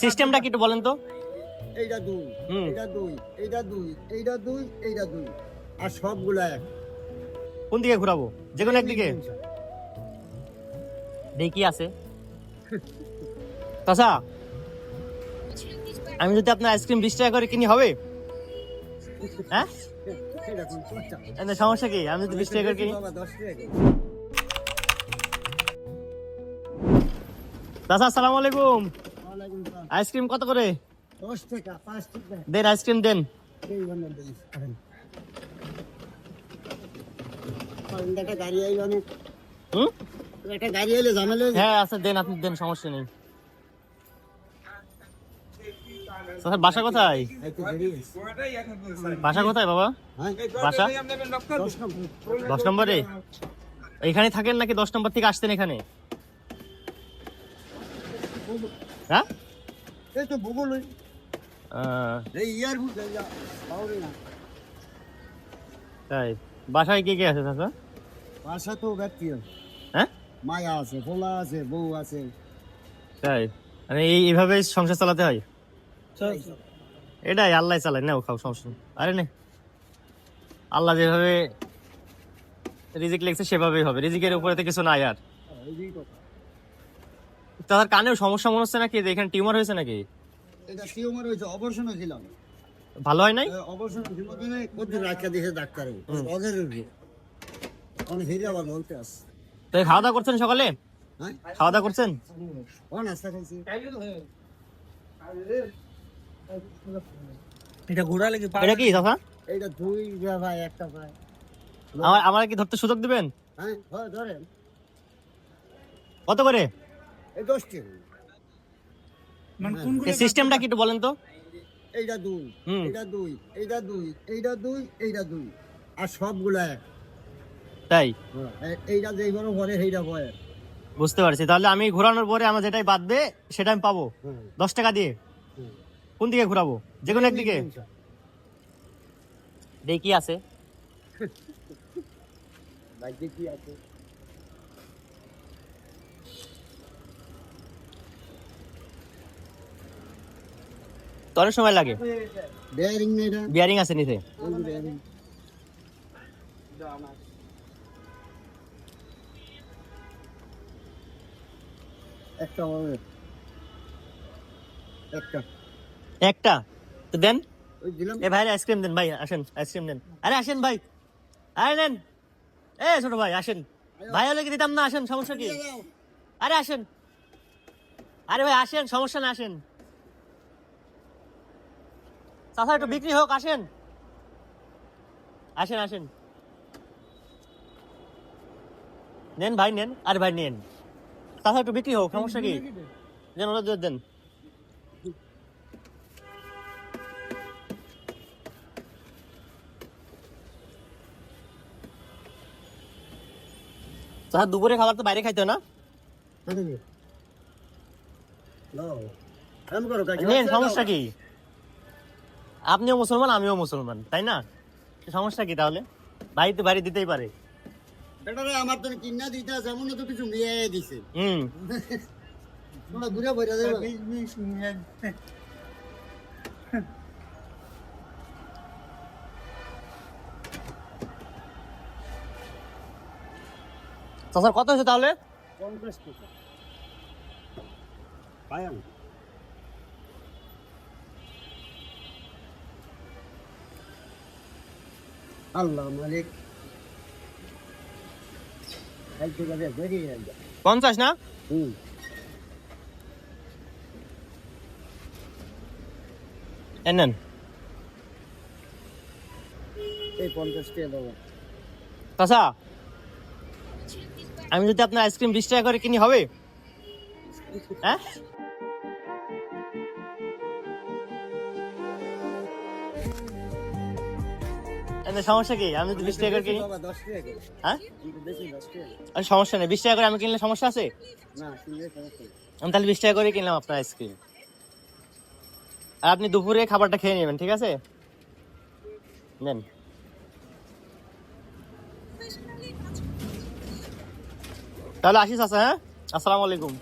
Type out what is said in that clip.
সিস্টেমটা কি একটু বলেন তো? এইটা দুই, এইটা দুই, এইটা দুই, এইটা দুই, এইটা দুই, আর সবগুলা এক। কোন দিকে ঘোরাবো? যে কোনো একদিকে দেখি আছে। চাচা, আমি যদি আপনার আইসক্রিম 20 টাকা করে কিনি হবে? হ্যাঁ, এটা কোন চর্চা? এতে সমস্যা কি? আমি যদি 20 টাকা করে কিনি? বাবা 10 টাকা করে। চাচা আসসালামু আলাইকুম। ওয়ালাইকুম আসসালাম। আইসক্রিম কত করে? 10 টাকা, 5 টাকা। দেন আইসক্রিম দেন। এই বান্দা দিস। একটা গাড়ি আইলো অনেক। হুম, একটা গাড়ি আইলে ঝামেলা হয়ে যায়। হ্যাঁ আচ্ছা দেন, আপনি দেন, সমস্যা নেই। চাচা বাসা কোথায়? একটু দেরি হয়েছে। বাসা কোথায় বাবা? হ্যাঁ? বাসা 10 নম্বর। 10 নম্বরে। এখানে থাকেন নাকি 10 নম্বর থেকে আসতেন এখানে? হ্যাঁ, এই তো ভূগোল ওই। এই ইয়ার ভূত যা পাওরে না। তাই বাসায় কে কে আছে চাচা? ভাষা তো ব্যক্তি। হ্যাঁ, মায়া আছে, ভোলা আছে, বউ আছে। তাই মানে এইভাবে সংসার চালাতে হয়? এটাই আল্লাহ চালায়, নাও খাও, সমস্যা নেই। আরে নে, আল্লাহ যেভাবে রিজিক লিখছে সেভাবেই হবে, রিজিকের উপরে তো কিছু নাই আর। এই কথা। তাদের কানেও সমস্যা মনে হচ্ছে নাকি? যে এখানে টিউমার হয়েছে নাকি? এটা টিউমার হয়েছে, অপারেশন হয়েছিলাম। ভালো হয় নাই? অপারেশন হয়েছিল কিনে কত রাখা দিয়েছে ডাক্তারে। অগের অনেক হিরে আবার বলতে আস। তো খাওয়া দাওয়া করছেন সকালে? হ্যাঁ? খাওয়া দাওয়া করছেন? নাস্তা খাইছি। এটা ঘোরা লেগে এটা কি চাচা? এইটা দুই ভাই, একটা ভাই। আমার কি ধরতে সুযোগ দিবেন? হ্যাঁ, হয় ধরেন। কত করে? এই 10 টাকা। সিস্টেমটা কি একটু বলেন তো? এইটা দুই, হুম। এইটা দুই, এইটা দুই, এইটা দুই, এইটা দুই, আর সবগুলা এক। তাই এইটা যেই বড় ভরে সেইটা ভয়। বুঝতে পারছি। তাহলে আমি ঘোরানোর পরে আমার যেটাই বাদবে সেটা আমি পাবো 10 টাকা দিয়ে। কোন দিকে ঘোরাবো? যে কোনো একদিকে দেখি আছে। বাইকে কি আছে? তো অনেক সময় লাগে। বেয়ারিং না এটা? বিয়ারিং আছে নিচে। ওই যে বেয়ারিং। একটা হবে। একটা। একটা তো দেন। ওই দিলাম। এ ভাই আইসক্রিম দেন, ভাই আসেন আইসক্রিম দেন। আরে আসেন ভাই, আরে নেন। এ ছোট ভাই আসেন, ভাই হলে কি দিতাম না? আসেন, সমস্যা কি? আরে আসেন, আরে ভাই আসেন, সমস্যা না, আসেন। চাচা একটু বিক্রি হোক, আসেন আসেন আসেন। নেন ভাই নেন, আরে ভাই নেন। চাচা একটু বিক্রি হোক, সমস্যা কি? দেন, ওরা দেন। চাচা দুপুরে খাবার তো বাইরে খাইতে হয় না? নেন, সমস্যা কি? আপনিও মুসলমান, আমিও মুসলমান, তাই না? সমস্যা কি তাহলে? ভাই তো বাড়ি দিতেই পারে। আমার তো কিনা দিতে আছে, এমন তো কিছু নিয়ে দিছে। হুম, তোমরা ঘুরে বইরা দেবে। চাচা কত হয়েছে তাহলে? 50 টাকা। পায়াম। আল্লাহ মালিক। এই তো গাবে বেরিয়ে গেল। 50 না? হুম। নেন। এই 50 টাকা দাও। চাচা, আমি যদি আপনার আইসক্রিম 20 টাকা করে কিনি হবে? হ্যাঁ, এতে সমস্যা কি? আমি যদি 20 টাকা করে কিনি? বাবা 10 টাকা করে। হ্যাঁ, বেশি 10 টাকা। আরে সমস্যা নেই, 20 টাকা করে আমি কিনলে সমস্যা আছে? না, কিনে সমস্যা নেই। আমি তাহলে 20 টাকা করে কিনলাম আপনার আইসক্রিম। আর আপনি দুপুরে খাবারটা খেয়ে নেবেন, ঠিক আছে? নেন। তাহলে আসিস আছে। হ্যাঁ, আসসালামু আলাইকুম।